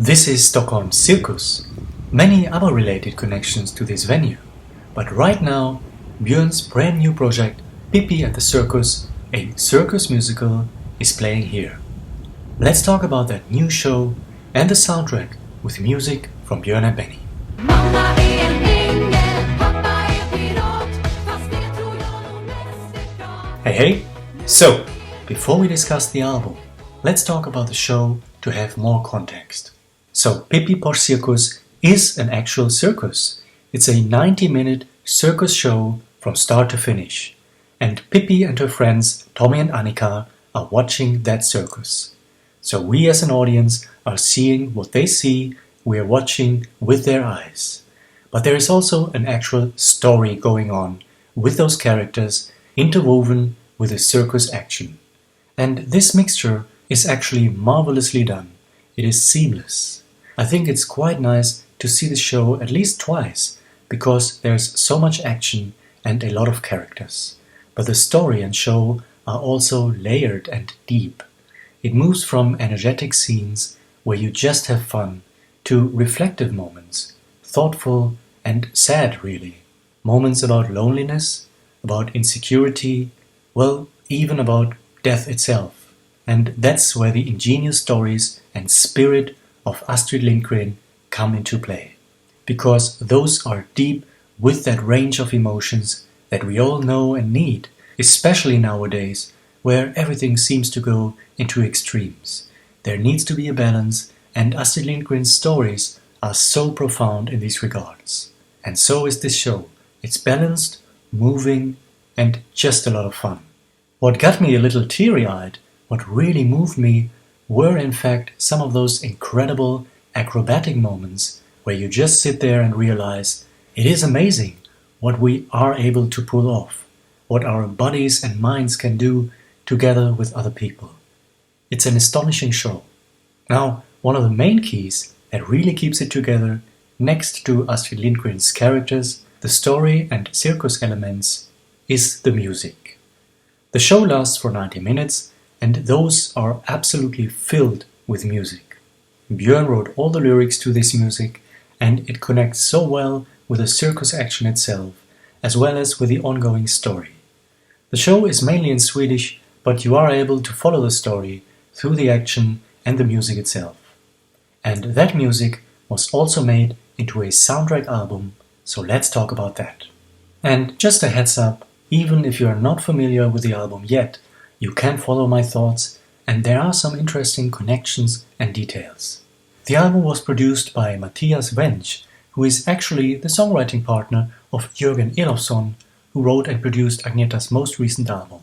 This is Stockholm's Cirkus. Many ABBA related connections to this venue. But right now, Björn's brand new project, Pippi and the Circus, a circus musical, is playing here. Let's talk about that new show and the soundtrack with music from Björn Benny. Hey! So, before we discuss the album, let's talk about the show to have more context. So, Pippi por Cirkus is an actual circus. It's a 90-minute circus show from start to finish. And Pippi and her friends, Tommy and Annika, are watching that circus. So we as an audience are seeing what they see, we are watching with their eyes. But there is also an actual story going on with those characters interwoven with the circus action. And this mixture is actually marvelously done. It is seamless. I think it's quite nice to see the show at least twice, because there's so much action and a lot of characters. But the story and show are also layered and deep. It moves from energetic scenes where you just have fun to reflective moments, thoughtful and sad really. Moments about loneliness, about insecurity, well, even about death itself. And that's where the ingenious stories and spirit of Astrid Lindgren come into play. Because those are deep with that range of emotions that we all know and need, especially nowadays where everything seems to go into extremes. There needs to be a balance, and Astrid Lindgren's stories are so profound in these regards. And so is this show. It's balanced, moving, and just a lot of fun. What got me a little teary-eyed, what really moved me, were in fact some of those incredible acrobatic moments where you just sit there and realize it is amazing what we are able to pull off, what our bodies and minds can do together with other people. It's an astonishing show. Now, one of the main keys that really keeps it together, next to Astrid Lindgren's characters, the story and circus elements, is the music. The show lasts for 90 minutes, and those are absolutely filled with music. Björn wrote all the lyrics to this music, and it connects so well with the circus action itself, as well as with the ongoing story. The show is mainly in Swedish, but you are able to follow the story through the action and the music itself. And that music was also made into a soundtrack album, so let's talk about that. And just a heads up, even if you are not familiar with the album yet, you can follow my thoughts, and there are some interesting connections and details. The album was produced by Mattias Wench, who is actually the songwriting partner of Jörgen Elofsson, who wrote and produced Agneta's most recent album.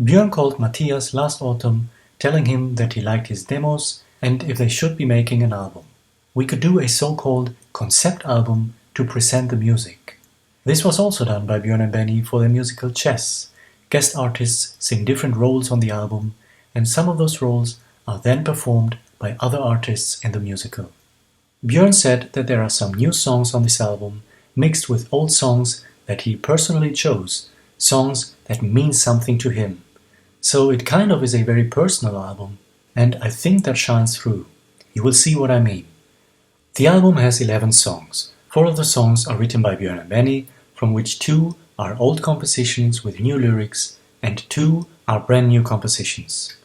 Björn called Mattias last autumn, telling him that he liked his demos and if they should be making an album. We could do a so-called concept album to present the music. This was also done by Björn Benny for their musical Chess. Guest artists sing different roles on the album, and some of those roles are then performed by other artists in the musical. Björn said that there are some new songs on this album, mixed with old songs that he personally chose, songs that mean something to him. So it kind of is a very personal album, and I think that shines through. You will see what I mean. The album has 11 songs. 4 of the songs are written by Björn Benny, from which 2 are old compositions with new lyrics, and 2 are brand new compositions.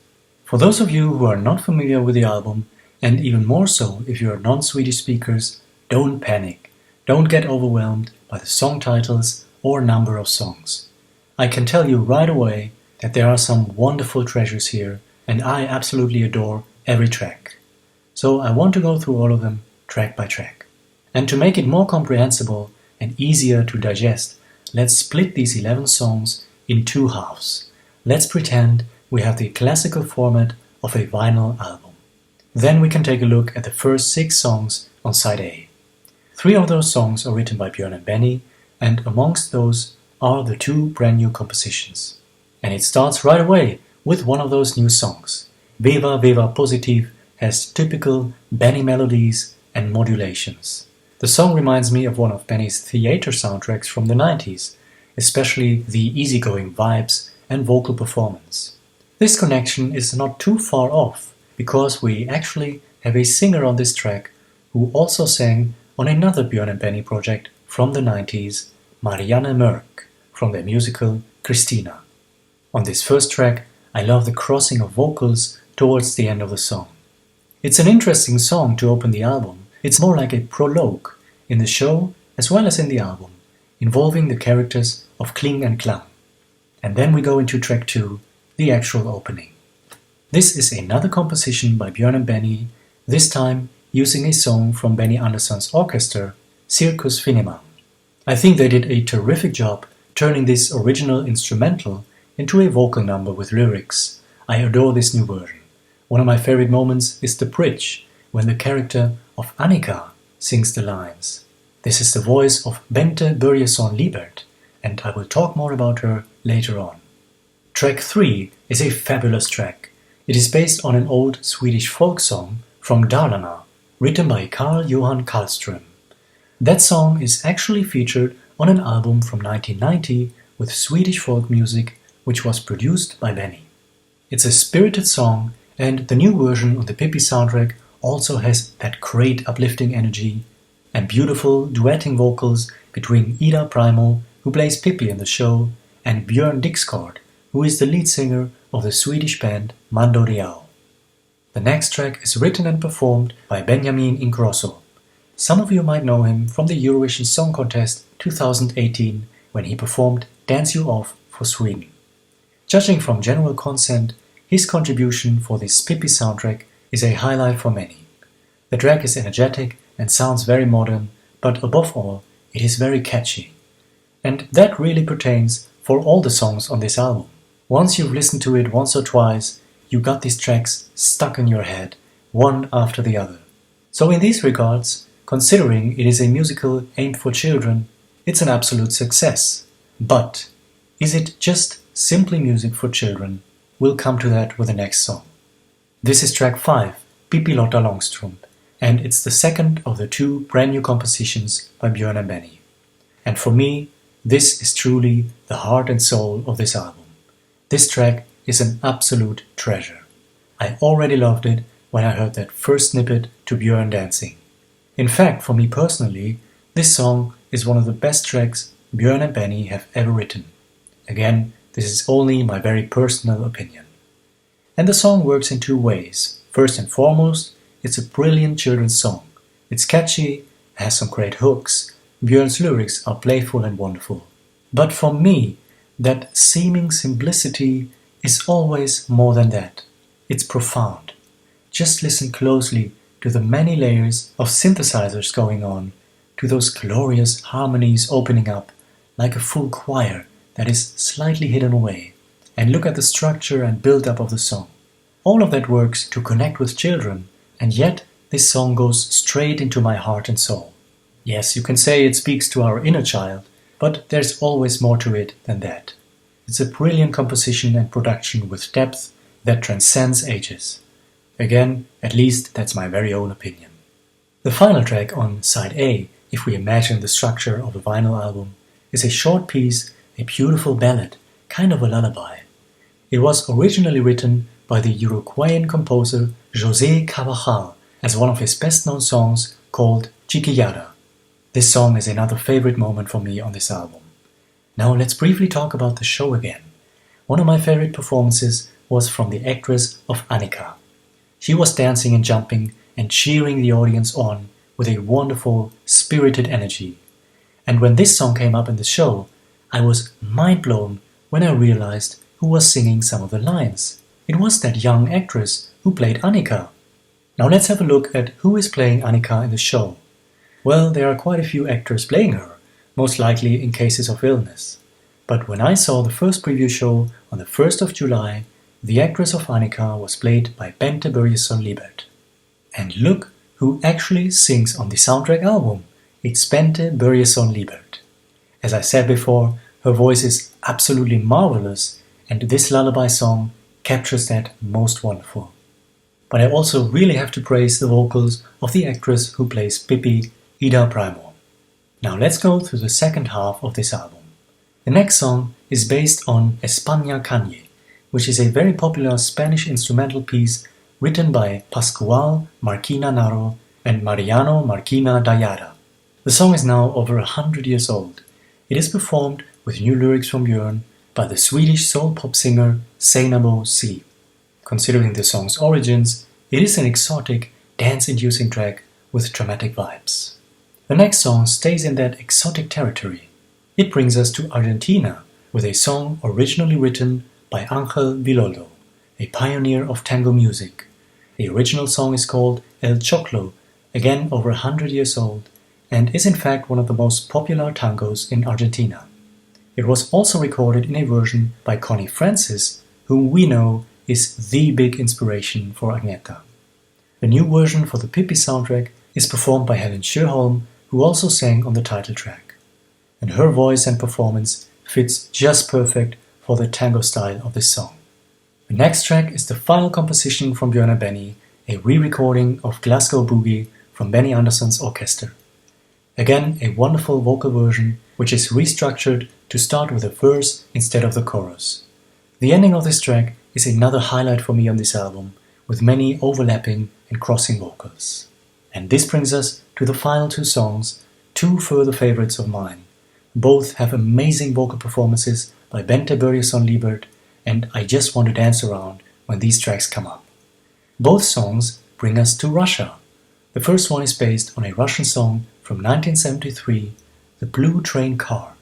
For those of you who are not familiar with the album, and even more so if you are non-Swedish speakers, don't panic. Don't get overwhelmed by the song titles or number of songs. I can tell you right away that there are some wonderful treasures here, and I absolutely adore every track. So I want to go through all of them track by track. And to make it more comprehensible and easier to digest, let's split these 11 songs in 2 halves. Let's pretend we have the classical format of a vinyl album. Then we can take a look at the first 6 songs on side A. 3 of those songs are written by Björn Benny, and amongst those are the 2 brand new compositions. And it starts right away with one of those new songs. Veva Veva Positiv has typical Benny melodies and modulations. The song reminds me of one of Benny's theater soundtracks from the 90s, especially the easygoing vibes and vocal performance. This connection is not too far off, because we actually have a singer on this track who also sang on another Björn Benny project from the 90s, Marianne Mörk, from their musical Christina. On this first track, I love the crossing of vocals towards the end of the song. It's an interesting song to open the album. It's more like a prologue in the show as well as in the album, involving the characters of Kling and Klang. And then we go into track 2, the actual opening. This is another composition by Björn Benny, this time using a song from Benny Andersson's orchestra, Cirkus Fineman. I think they did a terrific job turning this original instrumental into a vocal number with lyrics. I adore this new version. One of my favorite moments is the bridge, when the character of Annika sings the lines. This is the voice of Bente Börjesson-Liebert, and I will talk more about her later on. Track 3 is a fabulous track. It is based on an old Swedish folk song from Dalarna, written by Carl Johan Karlström. That song is actually featured on an album from 1990 with Swedish folk music, which was produced by Benny. It's a spirited song, and the new version on the Pippi soundtrack also has that great uplifting energy and beautiful duetting vocals between Ida Primo, who plays Pippi in the show, and Björn Dixgård, who is the lead singer of the Swedish band Mando Diao. The next track is written and performed by Benjamin Ingrosso. Some of you might know him from the Eurovision Song Contest 2018 when he performed Dance You Off for Sweden. Judging from general consent, his contribution for this Pippi soundtrack is a highlight for many. The track is energetic and sounds very modern, but above all, it is very catchy. And that really pertains for all the songs on this album. Once you've listened to it once or twice, you got these tracks stuck in your head, one after the other. So in these regards, considering it is a musical aimed for children, it's an absolute success. But is it just simply music for children? We'll come to that with the next song. This is track 5, Pippi Longstocking, and it's the second of the 2 brand new compositions by Björn Benny. And for me, this is truly the heart and soul of this album. This track is an absolute treasure. I already loved it when I heard that first snippet to Björn dancing. In fact, for me personally, this song is one of the best tracks Björn and Benny have ever written. Again, this is only my very personal opinion. And the song works in 2 ways. First and foremost, it's a brilliant children's song. It's catchy, has some great hooks, Björn's lyrics are playful and wonderful. But for me, that seeming simplicity is always more than that. It's profound. Just listen closely to the many layers of synthesizers going on, to those glorious harmonies opening up like a full choir that is slightly hidden away, and look at the structure and build-up of the song. All of that works to connect with children, and yet this song goes straight into my heart and soul. Yes, you can say it speaks to our inner child, but there's always more to it than that. It's a brilliant composition and production with depth that transcends ages. Again, at least that's my very own opinion. The final track on side A, if we imagine the structure of a vinyl album, is a short piece, a beautiful ballad, kind of a lullaby. It was originally written by the Uruguayan composer José Carvajal as one of his best-known songs called Chiquillada. This song is another favorite moment for me on this album. Now let's briefly talk about the show again. One of my favorite performances was from the actress of Annika. She was dancing and jumping and cheering the audience on with a wonderful, spirited energy. And when this song came up in the show, I was mind-blown when I realized who was singing some of the lines. It was that young actress who played Annika. Now let's have a look at who is playing Annika in the show. Well, there are quite a few actors playing her, most likely in cases of illness. But when I saw the first preview show on the 1st of July, the actress of Annika was played by Bente Börjesson-Liebert. And look who actually sings on the soundtrack album. It's Bente Börjesson-Liebert. As I said before, her voice is absolutely marvelous, and this lullaby song captures that most wonderful. But I also really have to praise the vocals of the actress who plays Pippi, Ida Primo. Now let's go through the second half of this album. The next song is based on España Cañe, which is a very popular Spanish instrumental piece written by Pascual Marquina Naro and Mariano Marquina Dayada. The song is now over 100 years old. It is performed with new lyrics from Björn by the Swedish soul pop singer Seinabo C. Considering the song's origins, it is an exotic, dance-inducing track with dramatic vibes. The next song stays in that exotic territory. It brings us to Argentina with a song originally written by Ángel Villoldo, a pioneer of tango music. The original song is called El Choclo, again over 100 years old, and is in fact one of the most popular tangos in Argentina. It was also recorded in a version by Connie Francis, whom we know is the big inspiration for Agneta. The new version for the Pippi soundtrack is performed by Helen Sjöholm, who also sang on the title track. And her voice and performance fits just perfect for the tango style of this song. The next track is the final composition from Björn Benny, a re-recording of Glasgow Boogie from Benny Andersson's orchestra. Again, a wonderful vocal version which is restructured to start with a verse instead of the chorus. The ending of this track is another highlight for me on this album, with many overlapping and crossing vocals. And this brings us to the final two songs, two further favorites of mine. Both have amazing vocal performances by Bente Börjesson-Liebert, and I just want to dance around when these tracks come up. Both songs bring us to Russia. The first one is based on a Russian song from 1973, The Blue Train Car.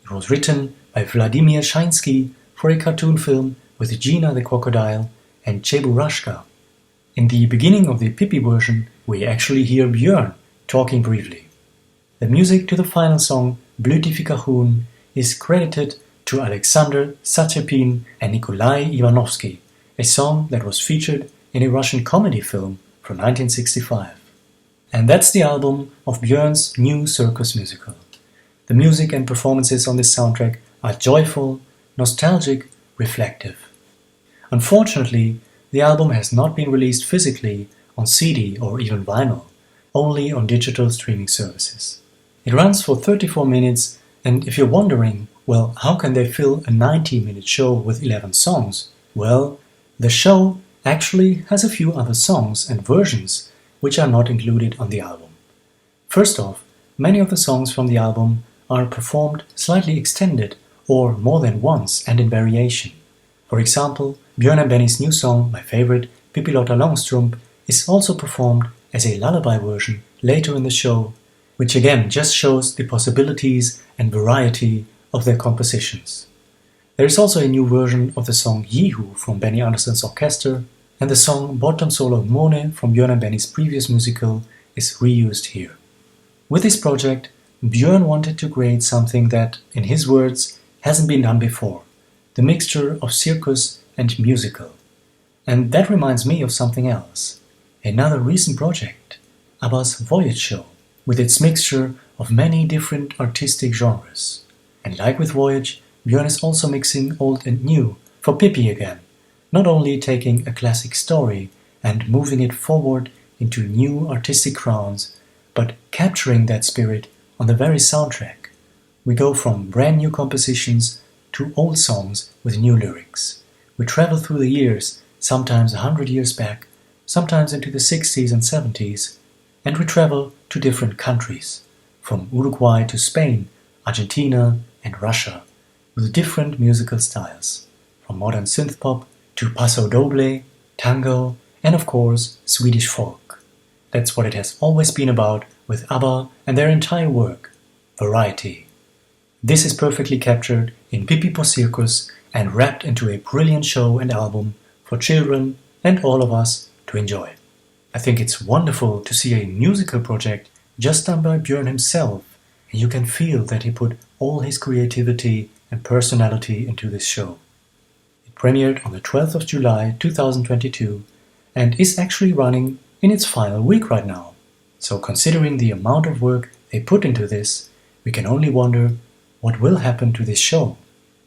It was written by Vladimir Shainsky for a cartoon film with Gina the Crocodile and Cheburashka. In the beginning of the Pippi version, we actually hear Björn talking briefly. The music to the final song, Blutifikation, is credited to Alexander Sachepin and Nikolai Ivanovsky, a song that was featured in a Russian comedy film from 1965. And that's the album of Björn's new circus musical. The music and performances on this soundtrack are joyful, nostalgic, reflective. Unfortunately, the album has not been released physically on CD or even vinyl, only on digital streaming services. It runs for 34 minutes, and if you're wondering, well, how can they fill a 90-minute show with 11 songs? Well, the show actually has a few other songs and versions which are not included on the album. First off, many of the songs from the album are performed slightly extended or more than once and in variation. For example, Björn Benny's new song, my favorite, Pippi Longstocking, is also performed as a lullaby version later in the show, which again just shows the possibilities and variety of their compositions. There is also a new version of the song Yeehoo from Benny Andersson's orchestra, and the song Bottom Solo Mone from Björn Benny's previous musical is reused here. With this project, Björn wanted to create something that, in his words, hasn't been done before, the mixture of circus and musical. And that reminds me of something else, another recent project, ABBA's Voyage Show, with its mixture of many different artistic genres. And like with Voyage, Björn is also mixing old and new for Pippi again, not only taking a classic story and moving it forward into new artistic grounds, but capturing that spirit on the very soundtrack. We go from brand new compositions to old songs with new lyrics. We travel through the years, sometimes 100 years back, sometimes into the 60s and 70s, and we travel to different countries, from Uruguay to Spain, Argentina and Russia, with different musical styles, from modern synthpop to paso doble, tango, and of course Swedish folk. That's what it has always been about with ABBA and their entire work, variety. This is perfectly captured in Pippi på Cirkus and wrapped into a brilliant show and album for children and all of us to enjoy. I think it's wonderful to see a musical project just done by Björn himself, and you can feel that he put all his creativity and personality into this show. It premiered on the 12th of July 2022 and is actually running in its final week right now. So considering the amount of work they put into this, we can only wonder what will happen to this show.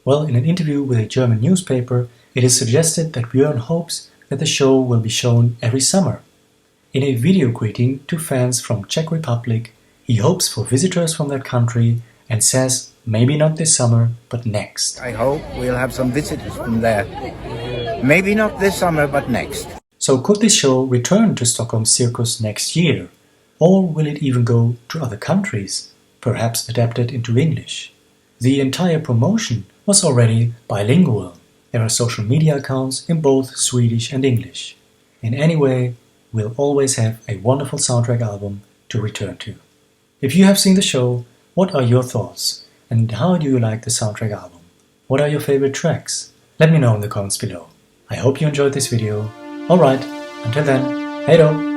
Well, in an interview with a German newspaper, it is suggested that Björn hopes that the show will be shown every summer. In a video greeting to fans from Czech Republic, he hopes for visitors from that country and says maybe not this summer, but next. I hope we'll have some visitors from there. Maybe not this summer, but next. So could this show return to Stockholm Circus next year? Or will it even go to other countries, perhaps adapted into English? The entire promotion was already bilingual. There are social media accounts in both Swedish and English. In any way, we'll always have a wonderful soundtrack album to return to. If you have seen the show, what are your thoughts? And how do you like the soundtrack album? What are your favorite tracks? Let me know in the comments below. I hope you enjoyed this video. Alright, until then, hey då!